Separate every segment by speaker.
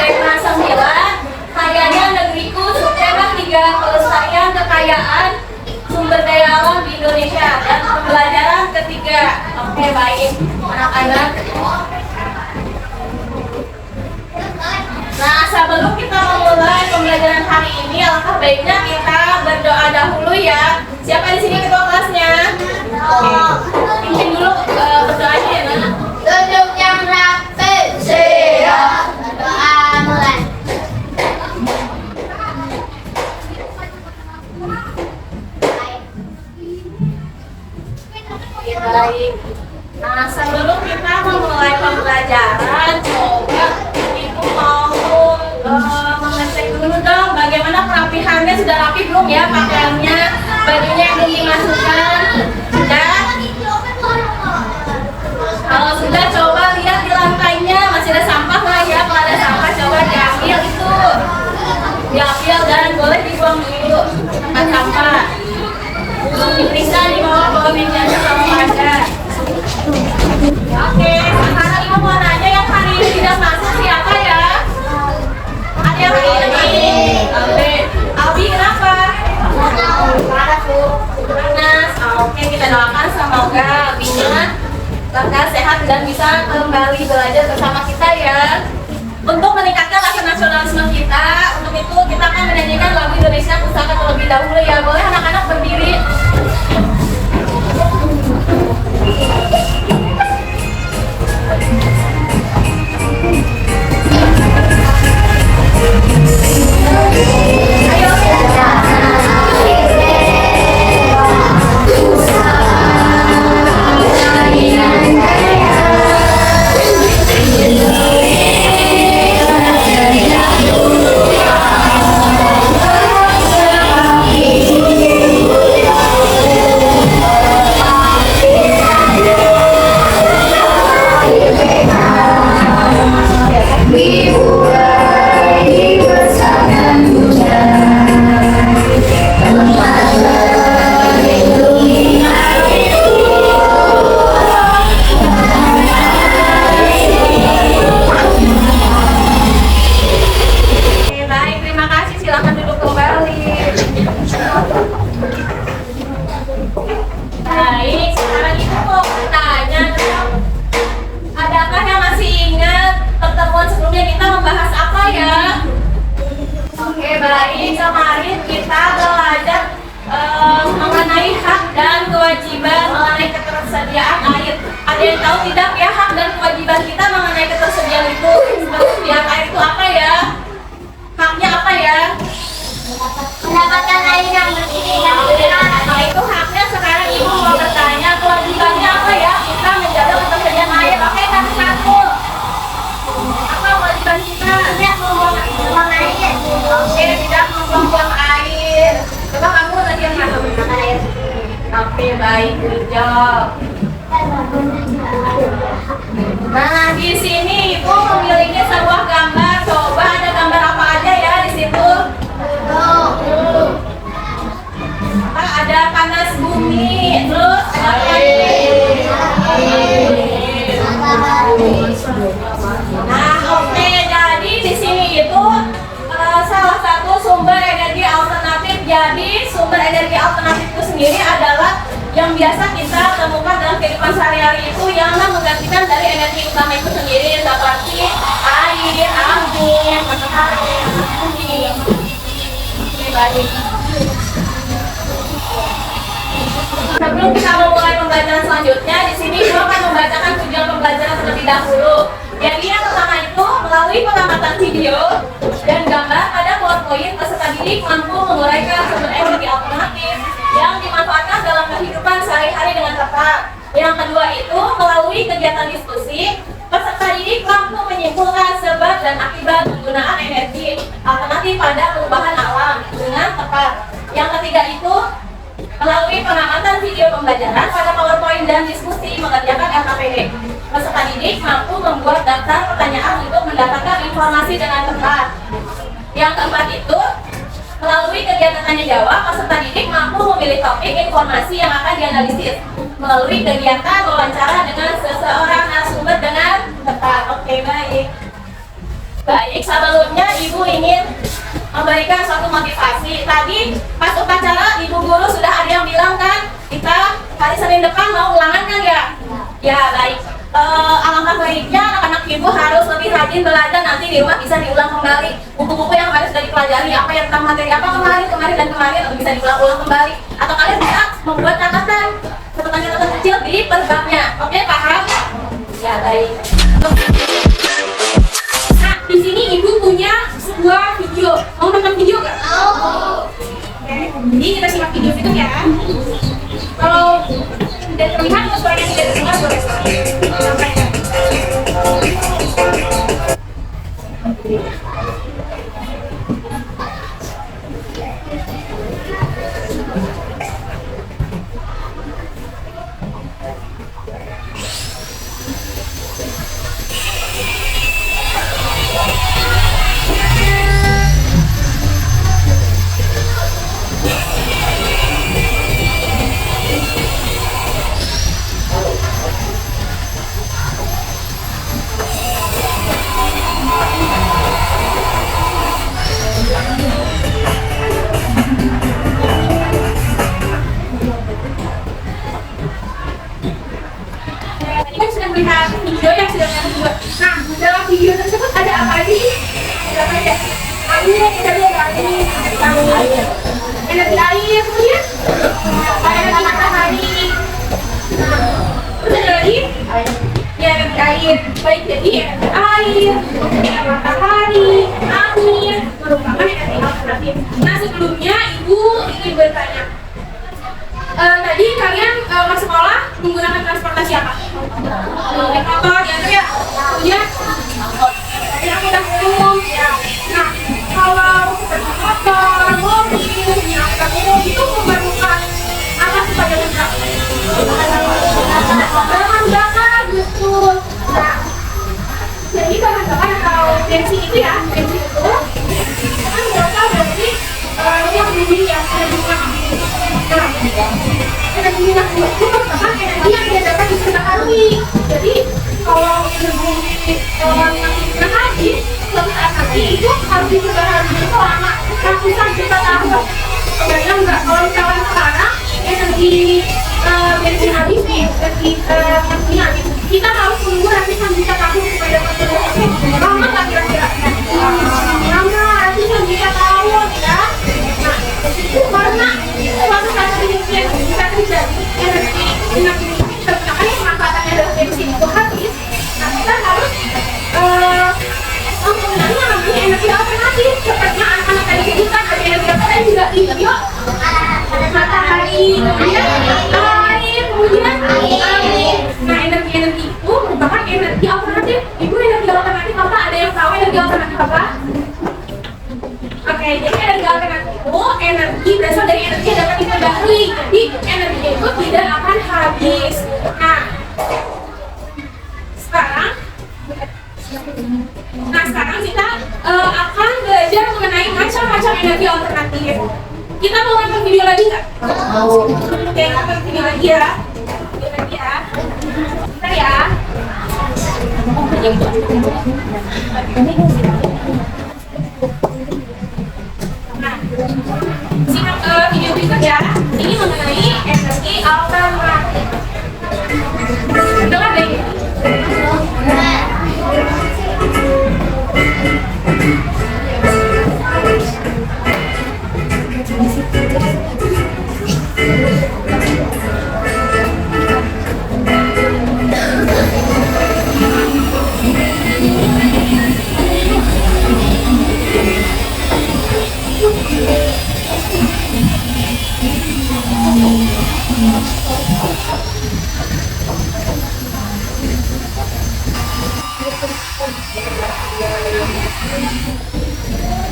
Speaker 1: tema 9, kayanya negeriku, subtema 3, pelestarian kekayaan sumber daya alam di Indonesia, dan pembelajaran ketiga. Oke, baik anak-anak. Nah, sebelum kita memulai pembelajaran hari ini, alangkah baiknya kita berdoa dahulu ya. Siapa di sini ketua kelasnya? Oke, pimpin dulu berdoanya ya, Nak.
Speaker 2: Duduk yang rapi, siap. Doa mulai.
Speaker 1: Baik. Nah, sebelum kita memulai pembelajaran, coba Ibu mau mengecek dulu dong bagaimana perapihannya. Sudah rapi belum ya pakaiannya, bajunya yang belum dimasukkan? Sudah? Kalau sudah, coba lihat di lantainya masih ada sampah nggak ya? Kalau ada sampah coba diambil itu, diambil dan boleh dibuang dulu ke tempat sampah. Diperiksa di bawah mejanya sama ada. Oke, sekarang Ibu mau nanya yang hari ini tidak masuk siapa ya? Ada yang hari ini? Oke, Abi kenapa? Panas. Oke, kita doakan semoga Abinya lekas sehat dan bisa kembali belajar bersama kita ya. Untuk meningkatkan rasa nasionalisme kita, untuk itu kita akan menyanyikan lagu Indonesia Pusaka terlebih dahulu ya. Boleh anak-anak berdiri? Baik, sekarang Ibu mau bertanya, adakah yang masih ingat pertemuan sebelumnya kita membahas apa ya? Oke, baik, kemarin kita belajar mengenai hak dan kewajiban mengenai ketersediaan air. Ada yang tahu tidak ya hak dan kewajiban kita mengenai ketersediaan itu? Ketersediaan air itu apa ya? Haknya apa ya?
Speaker 2: Mendapatkan air yang bersih dan sehat.
Speaker 1: Nah, itu haknya. Sekarang Ibu mau bertanya, kewajibannya apa ya? Kita menjaga ketersediaan air. Oke, satu. Apa kewajiban kita?
Speaker 2: Tidak membuang air.
Speaker 1: Oke, tidak membuang air. Coba kamu tadi yang mana membuang air? Oke, baik, good job. Nah, di sini Ibu memiliki sebuah gambar. Coba ada gambar apa aja ya di situ? Ada panas bumi, terus nah, oke, jadi di sini itu salah satu sumber energi alternatif. Jadi sumber energi alternatif itu sendiri adalah yang biasa kita temukan dalam kehidupan sehari-hari itu yang menggantikan dari energi utama itu sendiri, seperti air, angin, matahari, bumi. Oke, baik. Sebelum kita memulai pembelajaran selanjutnya, di sini Ibu akan membacakan tujuan pembelajaran terlebih dahulu. Jadi yang pertama itu melalui pengamatan video dan gambar pada PowerPoint, peserta didik mampu menguraikan sumber energi alternatif yang dimanfaatkan dalam kehidupan sehari-hari dengan tepat. Yang kedua itu melalui kegiatan diskusi, peserta didik mampu menyimpulkan sebab dan akibat penggunaan energi alternatif pada perubahan alam dengan tepat. Yang ketiga itu melalui pengamatan video pembelajaran pada PowerPoint dan diskusi mengerjakan LKPD. Peserta didik mampu membuat daftar pertanyaan untuk mendapatkan informasi dengan tepat. Yang keempat itu melalui kegiatan tanya jawab, peserta didik mampu memilih topik informasi yang akan dianalisis melalui kegiatan wawancara dengan seseorang narasumber dengan tepat. Oke, baik. Baik, sebelumnya Ibu ingin memberikan suatu motivasi. Tadi pas upacara Ibu guru sudah ada yang bilang kan, kita hari Senin depan mau ulangan kan ya? Ya baik. Alangkah baiknya anak-anak Ibu harus lebih rajin belajar, nanti di rumah bisa diulang kembali. Buku-buku yang harus sudah dipelajari, apa yang tentang materi apa kemarin bisa diulang-ulang kembali. Atau kalian bisa membuat catatan kecil di per babnya. Oke, paham? Ya baik. Nah, di sini Ibu punya sebuah video. Mau nonton video nggak?
Speaker 2: Mau.
Speaker 1: Oke, jadi kita simak video itu ya. Kalau tidak terlihat atau suaranya tidak terdengar boleh sampaikan. Tadi kan sudah melihat video yang sudah melihat video. Nah, dalam video tersebut ada apa aja sih? Ada apa aja? Air, energi air, kemudian energi matahari. Terus ada lagi? Ya, energi air. Baik, jadi energi air, kemudian matahari, angin, merupakan energi alternatif. Nah, sebelumnya Ibu ingin bertanya. Tadi kalian ke sekolah menggunakan transportasi apa? Naik motor, diantar ya? Kemudian angkutan umum. Nah, kalau seperti motor, mobil, angkutan umum itu memerlukan apa sih pada mereka? Bahan bakar, betul. Nah, jadi bahan bakar atau bensin itu ya, bensin itu kan berasal dari yang bumi yang sudah digunakan. Nah, energi minyak bumi itu merupakan energi yang tidak dapat diperbaharui. Jadi kalau energi yang digunakan habis, suatu saat nanti itu harus diperbaharui selama ratusan juta tahun. Kemudian enggak, kalau misalkan sekarang energi bensin habis nih, energi minyak habis, kita harus menunggu ratusan juta tahun supaya dapat berhasil. Lama nggak kira-kira? Lama, ratusan juta tahun ya. Nah, itu karena suatu saat nanti bisa terjadi energi minyak bumi tergunakan yang pemanfaatannya adalah bensin itu habis. Nah, kita harus menggunakan yang namanya energi alternatif. Seperti anak-anak tadi sebutkan, ada energi apa tadi juga video matahari, kemudian air, kemudian angin. Nah, energi-energi itu merupakan energi alternatif. Ibu, energi alternatif apa? Ada yang tahu energi alternatif apa? Oke, jadi energi alternatif itu energi berasal dari energi yang dapat diperbaharui. Jadi energinya itu tidak akan habis. Nah, sekarang kita akan belajar mengenai macam-macam energi alternatif. Kita mau nonton video lagi nggak? Mau. Oke, nonton video lagi ya. Video lagi ya. Bentar ya. Nah, simak video berikut ya. Ini mengenai energi alternatif. Dengar deh.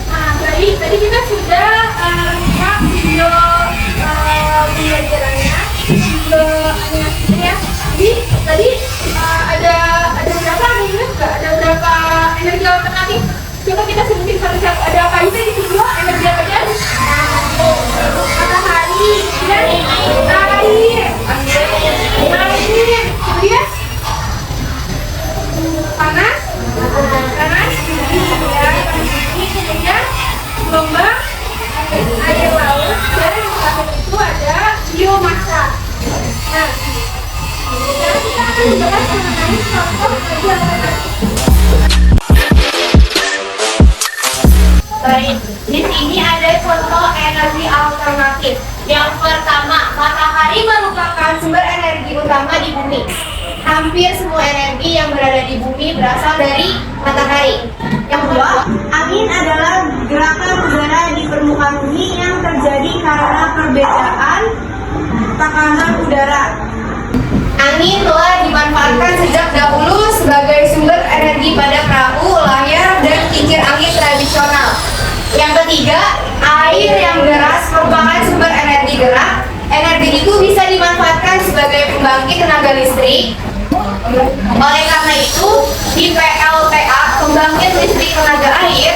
Speaker 1: Nah, tadi kita sudah lihat video pembelajarannya, video animasinya ya. Jadi tadi ada berapa nih? Ada berapa energi alternatif? Coba kita sebutin satu-satu. Ada apa aja di video? Energi apa aja? Matahari, dan air, kemudian panas, ya. gelombang air laut dan yang terakhir itu ada biomasa. Nah, sekarang kita akan membahas mengenai contoh energi alternatif. Baik, di sini ada contoh energi alternatif. Yang pertama, matahari merupakan sumber energi utama di bumi. Hampir semua energi yang berada di bumi berasal dari matahari. Yang kedua, angin adalah gerakan udara di permukaan bumi yang terjadi karena perbedaan tekanan udara. Angin telah dimanfaatkan sejak dahulu sebagai sumber energi pada perahu, layar, dan kincir angin tradisional. Yang ketiga, air yang deras merupakan sumber energi gerak. Energi itu bisa dimanfaatkan sebagai pembangkit tenaga listrik. Oleh karena itu, di PLTA, pembangkit listrik tenaga air,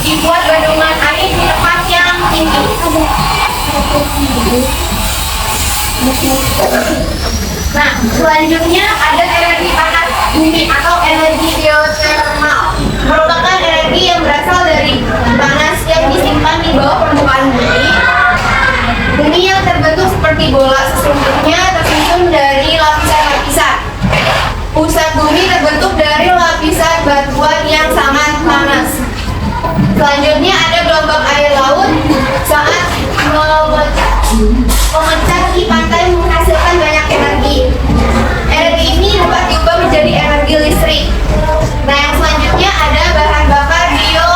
Speaker 1: dibuat bendungan air di tempat yang tinggi. Nah, selanjutnya ada energi panas bumi atau energi geotermal. Merupakan energi yang berasal dari panas yang disimpan di bawah permukaan bumi. Bumi yang terbentuk seperti bola sesungguhnya tersusun dari lapisan-lapisan. Pusat bumi terbentuk dari lapisan batuan yang sangat panas. Selanjutnya ada gelombang air laut saat memecah di pantai menghasilkan banyak energi. Energi ini dapat diubah menjadi energi listrik. Nah, yang selanjutnya ada bahan bakar bio.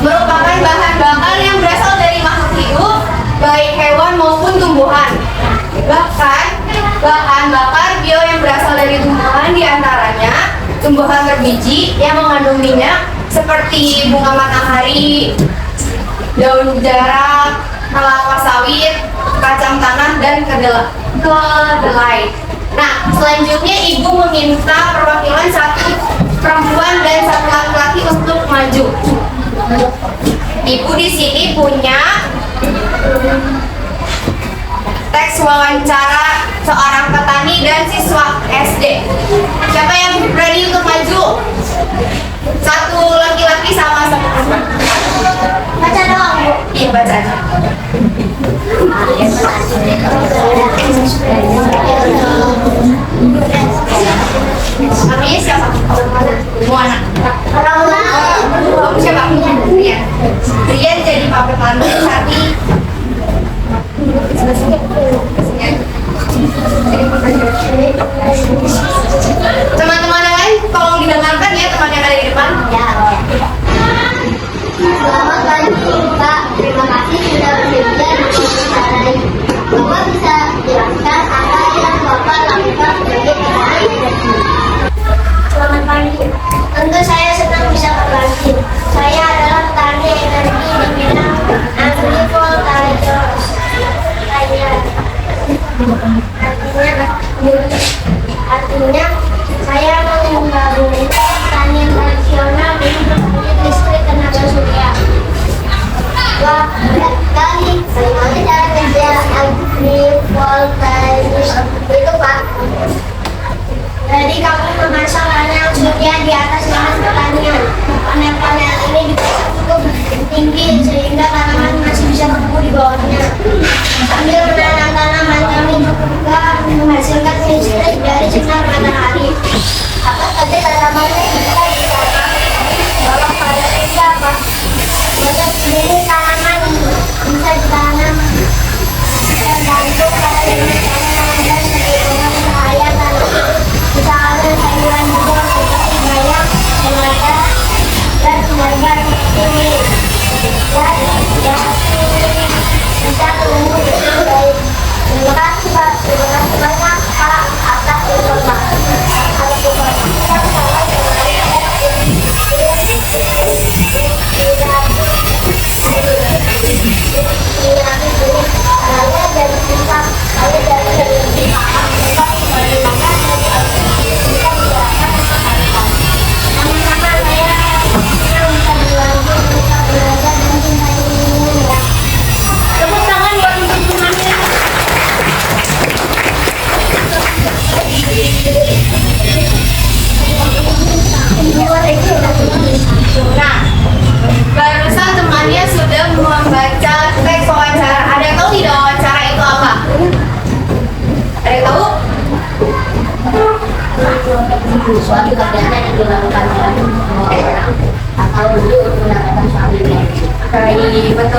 Speaker 1: Merupakan bahan bakar yang berasal dari makhluk hidup, baik hewan maupun tumbuhan. Bahkan, bahan bakar bio yang berasal dari tumbuhan diantaranya tumbuhan berbiji yang mengandung minyak seperti bunga matahari, daun jarak, kelapa sawit, kacang tanah, dan kedelai. Nah, selanjutnya ibu meminta perwakilan satu perempuan dan satu laki-laki untuk maju. Ibu di sini punya teks wawancara seorang petani dan siswa SD. Siapa yang berani untuk maju? Satu laki-laki sama satu perempuan. Baca doang, Bu. Iya, baca aja. Namanya siapa? Muana. Kamu siapa? Rian. Rian jadi Pak Petani tapi teman-teman yang lain tolong didengarkan ya, teman yang ada di depan.
Speaker 2: Ya. Selamat pagi, Pak. Terima kasih sudah bersedia untuk acara ini. Bapak bisa jelaskan apa yang Bapak lakukan sebagai petani? Selamat pagi. Tentu saya senang bisa berbagi. Saya adalah petani energi di bidang agrivoltaik. Artinya saya menggabungkan pertanian tradisional dengan pembangkit listrik tenaga surya. Wah, berat sekali. Bagaimana cara kerja agrivoltaik itu, Pak? Jadi kamu memasang panel surya di atas lahan pertanian. Panel-panel ini dipasang cukup tinggi sehingga tanaman masih bisa tumbuh di bawahnya. Sambil menanam tanaman, kami juga menghasilkan listrik dari sinar matahari. Apa saja tanamannya bisa ditanam bawah pada surya, Pak? Banyak jenis tanaman bisa ditanam tergantung pada jenis tanaman dan perhitungan cahaya tanah. Misalnya sayuran hijau seperti bayam, selada, dan selada ini. Bisa tumbuh dengan baik. Terima kasih, Pak. Terima kasih banyak, Pak, atas informasi. Tepuk tangan buat untuk temannya.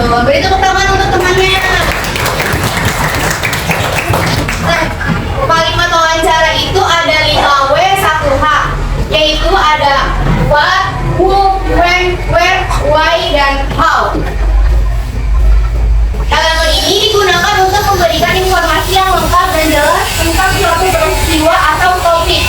Speaker 2: Betul. Beri tepuk tangan untuk temannya. Nah, kalimat wawancara itu ada 5W 1H, yaitu ada what, who, when, where, why, dan how. Kalimat ini digunakan untuk memberikan informasi yang lengkap dan jelas tentang suatu peristiwa atau topik.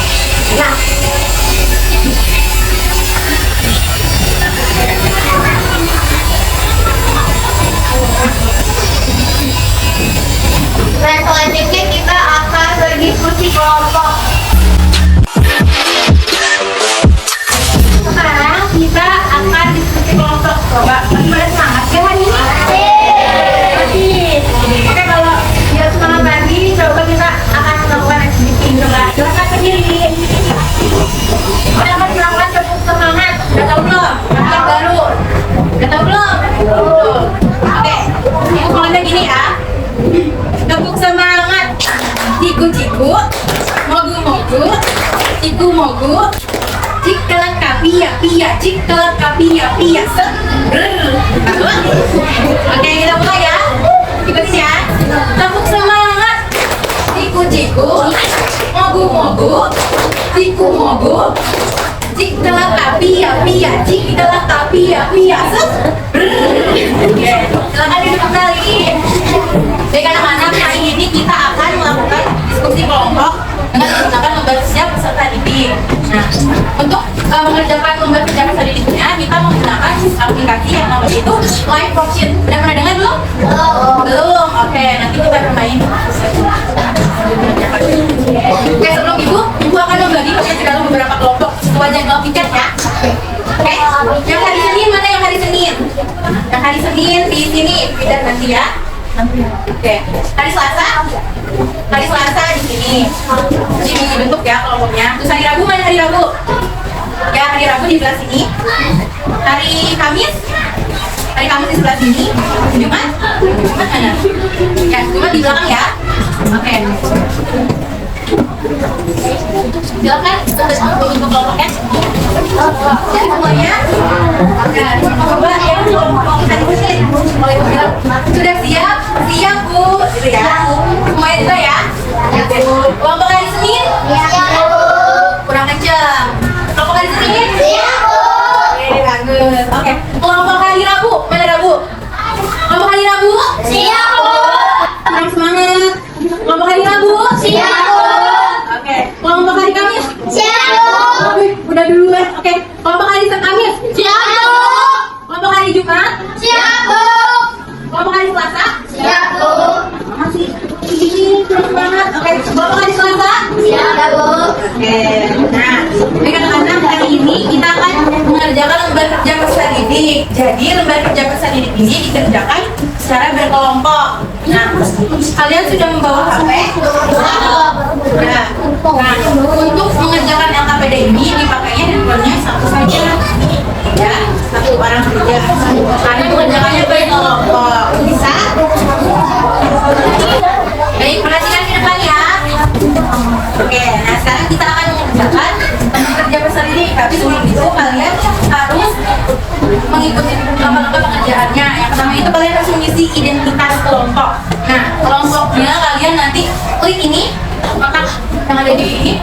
Speaker 2: Nah, selanjutnya kita akan berdiskusi kelompok. Sekarang kita akan diskusi kelompok. Coba, masih pada semangat ya hari ini? Oke, kalau biar semangat lagi, coba kita akan melakukan aktiviti. Coba, silakan berdiri. Silakan melakukan tepuk semangat. Udah tahu belum? Yang baru. Udah tahu belum? Oke, ini semangatnya gini ya. Tepuk semangat. Ciku-ciku, mogu-mogu, ciku-mogu, cik kelengkapi ya pia, cik kelengkapi ya pia. Oke, kita mulai ya. Ikutin ya. Tepuk semangat. Ciku-ciku, mogu-mogu, ciku-mogu, cik kelengkapi ya pia, cik kelengkapi ya pia. Oke, silakan duduk kembali. Baik anak-anak, hari ini kita akan melakukan diskusi kelompok dengan menggunakan lembar kerja peserta didik. Nah, untuk mengerjakan lembar kerja peserta didiknya, kita menggunakan aplikasi yang namanya itu Live Worksheet. Udah pernah dengar belum? Belum. Oke, nanti kita bermain. Oke, sebelum itu, Ibu akan membagi peserta ke dalam beberapa kelompok sesuai jadwal piket ya. Oke, yang hari Senin mana yang hari Senin? Yang hari Senin di sini, pindah nanti ya. Oke, hari Selasa di sini. Ini dibentuk ya kelompoknya. Terus hari Rabu mana hari Rabu? Ya, hari Rabu di sebelah sini. Hari Kamis di sebelah sini. Jumat mana? Ya, Jumat di belakang ya. Oke. Silakan untuk kelompoknya. Jadi semuanya. Nah, coba ya kelompok hari Senin. Sudah siap? Siap Bu, gitu ya. Semuanya juga ya. Kelompok hari Senin? Kurang kencang. Kelompok hari Senin? Oke, bagus. Oke. Kelompok hari Rabu, mana Rabu? Kelompok hari Rabu? Kurang semangat. Kelompok hari Rabu? Oke. Kelompok hari Kamis? Udah duluan. Oke. Kelompok hari Kamis? Kelompok hari Jumat? Kelompok hari Selasa? Masih ini kurang banget. Oke. Kelompok hari Selasa? Oke. Nah, baik anak-anak, hari ini kita akan mengerjakan lembar kerja peserta didik. Jadi lembar kerja peserta didik ini dikerjakan secara berkelompok. Nah, kalian sudah membawa HP? Nah, untuk mengerjakan LKPD ini dipakainya handphonenya satu saja. Ya, satu orang saja. Karena mengerjakannya berkelompok. Bisa? Baik, perhatikan ke depan ya. Oke, nah sekarang kita akan mengerjakan kerja peserta didik. Tapi sebelum itu kalian harus mengikuti langkah-langkah pengerjaannya. Yang pertama itu kalian harus mengisi identitas kelompok. Nah, kelompoknya kalian nanti klik ini, kotak yang ada di sini.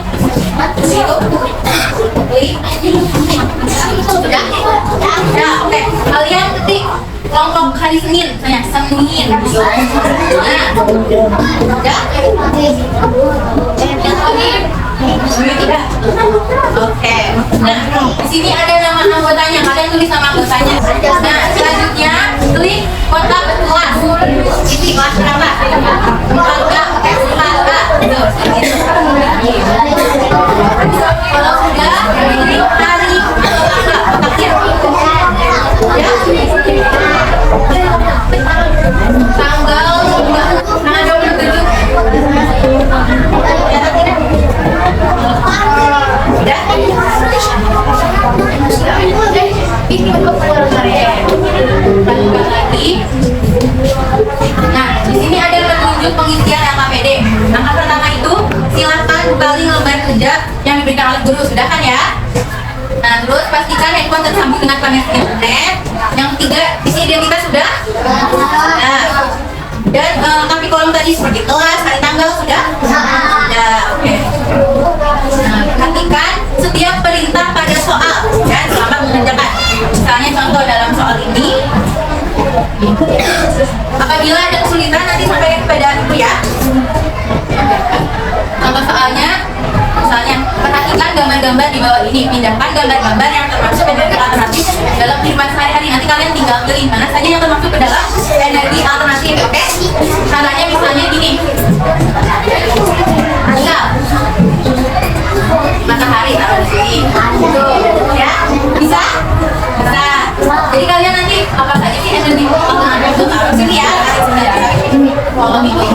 Speaker 2: Situ, klik. Sudah? Ya, oke. Kalian ketik kelompok hari Senin, saya Senin. Nah, udah? Tidak. Oke. Nah, di sini ada nama anggotanya. Kalian tulis nama anggotanya. Nah, selanjutnya klik kotak kelas. Isi kelas berapa? Kelas A. Tuh, kalau sudah, klik hari kotaknya. Ya. Tanggal 27. Ya, tidak. Udah? Ini untuk lagi. Nah, di sini ada petunjuk pengisian LKPD. Langkah pertama itu silakan kembali lembar kerja yang diberikan oleh guru. Sudah kan ya? Nah, terus pastikan handphone tersambung dengan koneksi internet. Yang ketiga, isi identitas sudah.
Speaker 1: Sudah? Nah, dan kami kolom tadi seperti kelas, hari tanggal sudah? Sudah, oke. Nah, perhatikan setiap perintah pada soal dan selamat mengerjakan. Misalnya contoh dalam soal ini, apabila ada kesulitan nanti sampaikan kepada ibu ya. Contoh soalnya, misalnya perhatikan gambar-gambar di bawah ini, pindahkan gambar-gambar yang termasuk energi alternatif dalam kehidupan sehari-hari. Nanti kalian tinggal pilih mana saja yang termasuk ke dalam energi alternatif, oke? Caranya misalnya gini, tinggal matahari taruh di sini, tuh, ya, bisa? Bisa. Jadi kalian nanti apa saja sih energi alternatif itu taruh sini ya, taruh sini ya, kolom itu.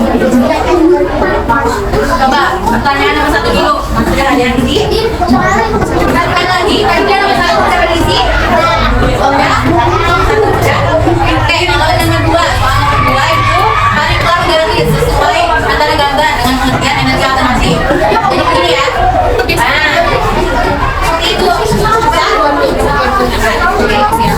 Speaker 1: Coba pertanyaan nomor 1 dulu, sudah ada yang isi? Kan lagi, tadi nomor 1 sudah berisi? Oh ya? Ya? Oke, kalau yang kedua, soal nomor 2 itu tariklah garis sesuai antara gambar dengan pengertian energi alternatif. Jadi begini ya. Nah, seperti itu. Bisa? Oke, siap.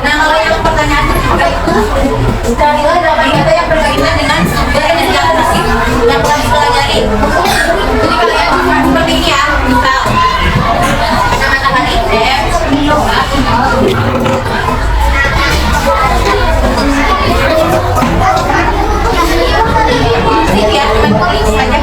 Speaker 1: Nah, kalau yang pertanyaan ketiga itu, carilah dalam kata yang berkaitan dengan sumber energi alternatif yang telah dipelajari. Jadi kalian seperti ini ya, misal ada matahari F, sini ya, cuma tulis saja.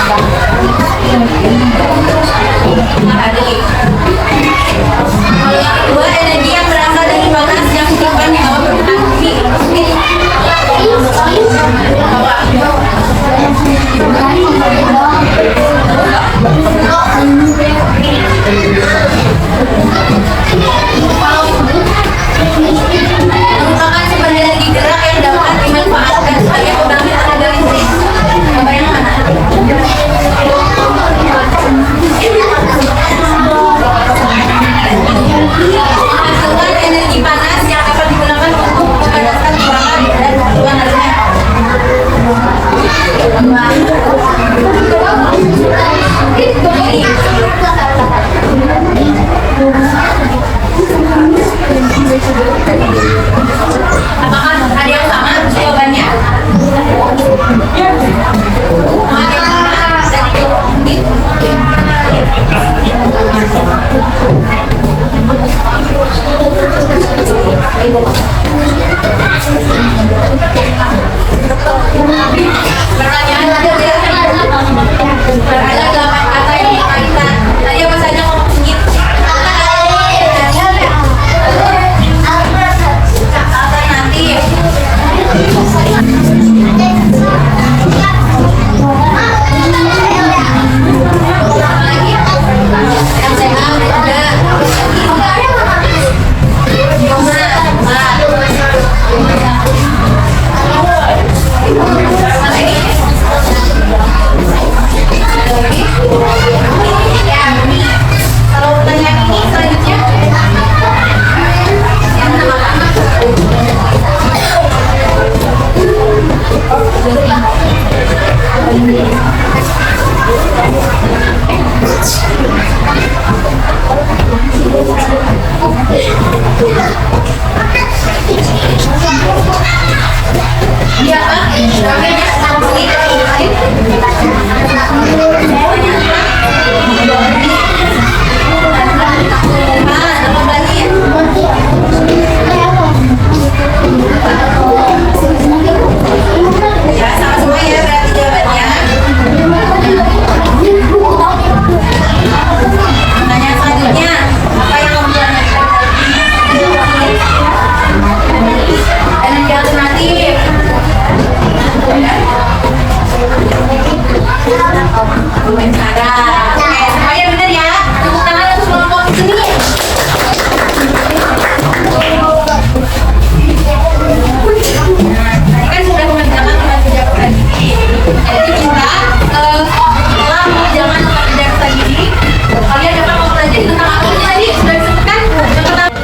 Speaker 1: Kalau yang kedua, energi yang berasal dari panas yang disimpan di bawah permukaan bumi. Merupakan sumber energi gerak yang dapat dimanfaatkan sebagai pembangkit tenaga listrik. Apa yang mana? Menghasilkan energi panas yang dapat digunakan untuk memanaskan ruangan dan kebutuhan lainnya. Apakah ada yang sama jawabannya? Ada yang pertanyaan ada 8 kata yang berkaitan. Tadi apa saja ngomong sedikit? Alternatif. Lagi? LCA udah ada. Kalau pertanyaan ini selanjutnya yang iya Pak, namanya ya, sama semua ya berarti jawabannya. Pertanyaan selanjutnya, apa yang kamu energi alternatif? Cara. Oke, semuanya benar ya. Tepuk tangan untuk kelompok seni. Tadi kan sudah mengerjakan teman kerja peserta didik. Jadi kita setelah mengerjakan teman kerja peserta didik, kalian dapat mempelajari tentang apa tadi? Sudah disebutkan? Yang pertama,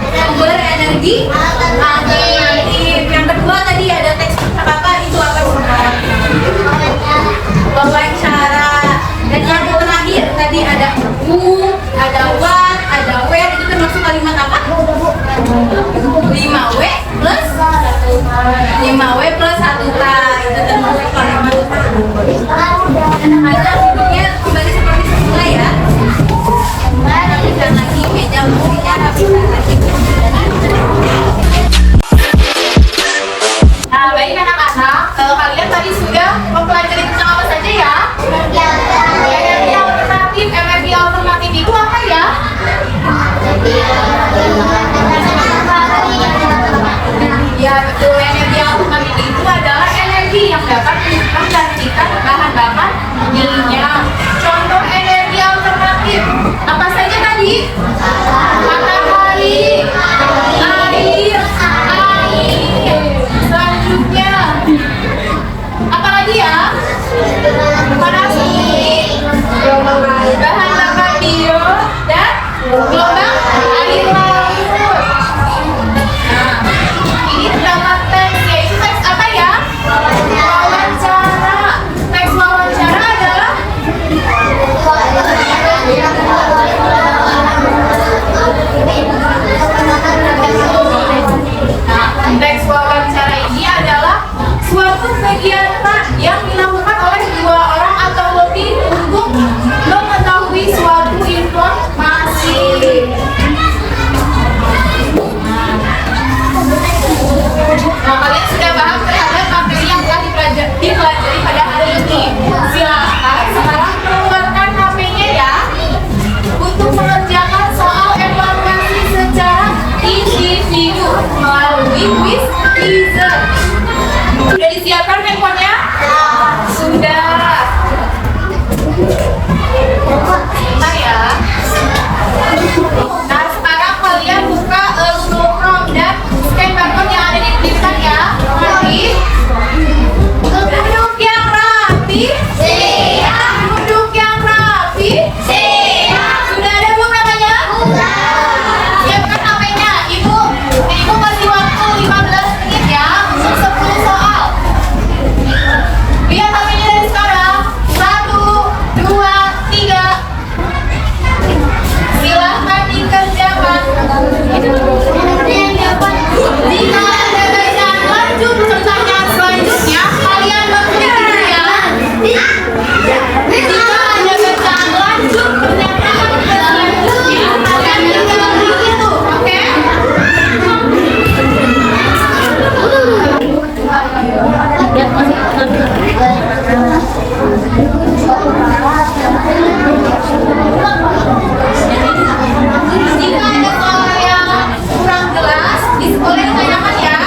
Speaker 1: sumber energi alternatif. Yang kedua tadi ada teks percakapan, itu apa semua? Wawancara. Dan yang terakhir tadi ada ada what, ada where, itu termasuk kalimat apa? 5W plus 5W plus 1K, itu termasuk kalimat anak-anak duduknya kembali seperti semula ya. Rapikan lagi meja kursinya, rapikan lagi. Nah, baik anak-anak, kalau kalian tadi sudah mempelajari tentang apa saja ya? Energi alternatif itu apa ya? Ya betul, energi alternatif itu adalah energi yang dapat menggantikan bahan bakar minyak. Contoh energi alternatif apa saja tadi? Matahari, air. Selanjutnya apa lagi ya? Panas bumi, bahan bakar bio, dan gelombang air laut. Nah, ini terdapat teks, yaitu teks apa ya? Wawancara. Teks wawancara adalah teks wawancara ini adalah suatu kegiatan yang dilakukan oleh dua orang atau lebih untuk mengetahui suatu informasi. disiapkan handphonenya? Sudah. Bentar ya. Nah, sekarang kalian buka Google Chrome dan scan barcode yang ada di depan ya. Nanti duduk yang rapi.
Speaker 2: Siap.
Speaker 1: Duduk yang rapi.
Speaker 2: Siap.
Speaker 1: Sudah ada belum namanya? Siapkan HP-nya. Ibu kasih waktu 15 menit ya untuk 10 soal. Lihat HP-nya dari sekarang. 1, 2, 3. Silahkan dikerjakan. Jika ada bacaan lanjut pertanyaan selanjutnya, kalian mengklik dulu ya. Jika ada bacaan lanjut pernyataan selanjutnya, kalian tinggal klik itu, oke? Jika ada soal yang kurang jelas, boleh ditanyakan ya.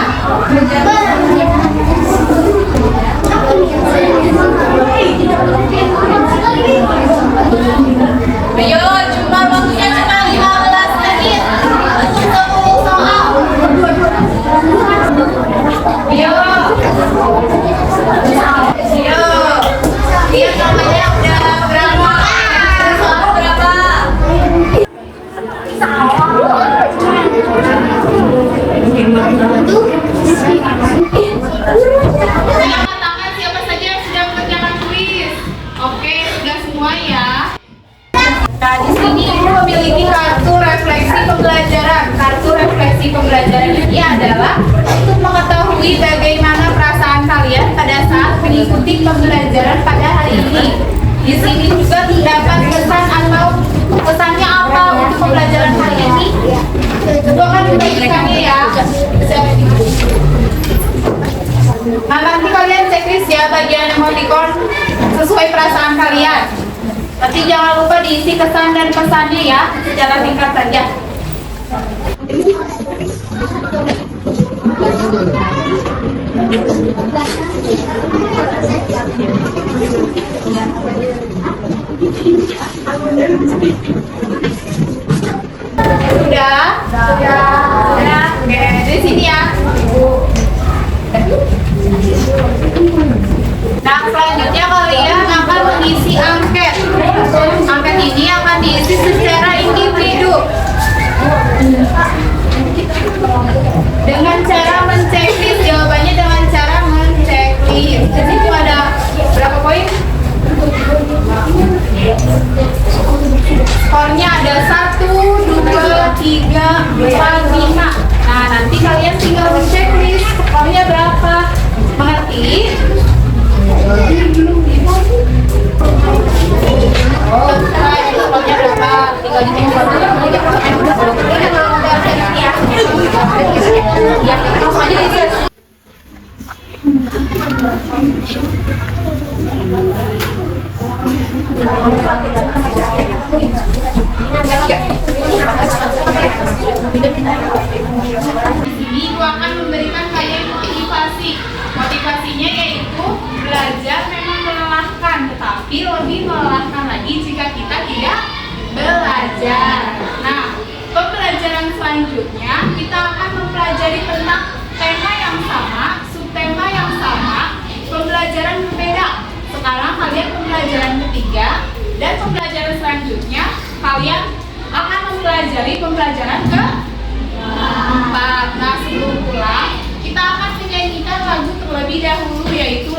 Speaker 1: Ayo, cuma waktunya cuma 15 menit untuk 10 soal. Ayo. Ayo. Lihat namanya udah berapa? Soal berapa? Angkat tangan siapa saja yang sudah mengerjakan kuis. Oke, sudah semua ya. Nah, di sini Ibu memiliki kartu refleksi pembelajaran. Kartu refleksi pembelajaran ini adalah untuk mengetahui bagaimana perasaan kalian pada saat mengikuti pembelajaran pada hari ini. Di sini juga terdapat pesan atau pesannya apa untuk pembelajaran hari ini. Kedua kan dibagikannya ya. Nah, nanti kalian checklist ya bagian emoticon sesuai perasaan kalian. Nanti jangan lupa diisi kesan dan pesannya ya, secara singkat saja. Sudah? Sudah. Oke, dari sini ya. Nah, selanjutnya kalian akan mengisi angket. Angket ini akan diisi secara individu dengan cara menceklis jawabannya dengan cara menceklis. Di situ ada berapa poin? Skornya ada 1, 2, 3, 4, 5. Nah, nanti kalian tinggal menceklis skornya berapa. Mengerti? Skornya berapa? Tinggal dicek. Ya, langsung aja dicek. Di sini Ibu akan memberikan kalian motivasi. Motivasinya yaitu belajar memang melelahkan, tetapi lebih melelahkan lagi jika kita tidak belajar. Nah, pembelajaran selanjutnya kita akan mempelajari tentang tema yang sama, subtema yang sama, pembelajaran berbeda. Sekarang kalian pembelajaran ketiga dan pembelajaran selanjutnya kalian akan mempelajari pembelajaran keempat. Nah, sebelum pulang kita akan menyanyikan lagu terlebih dahulu yaitu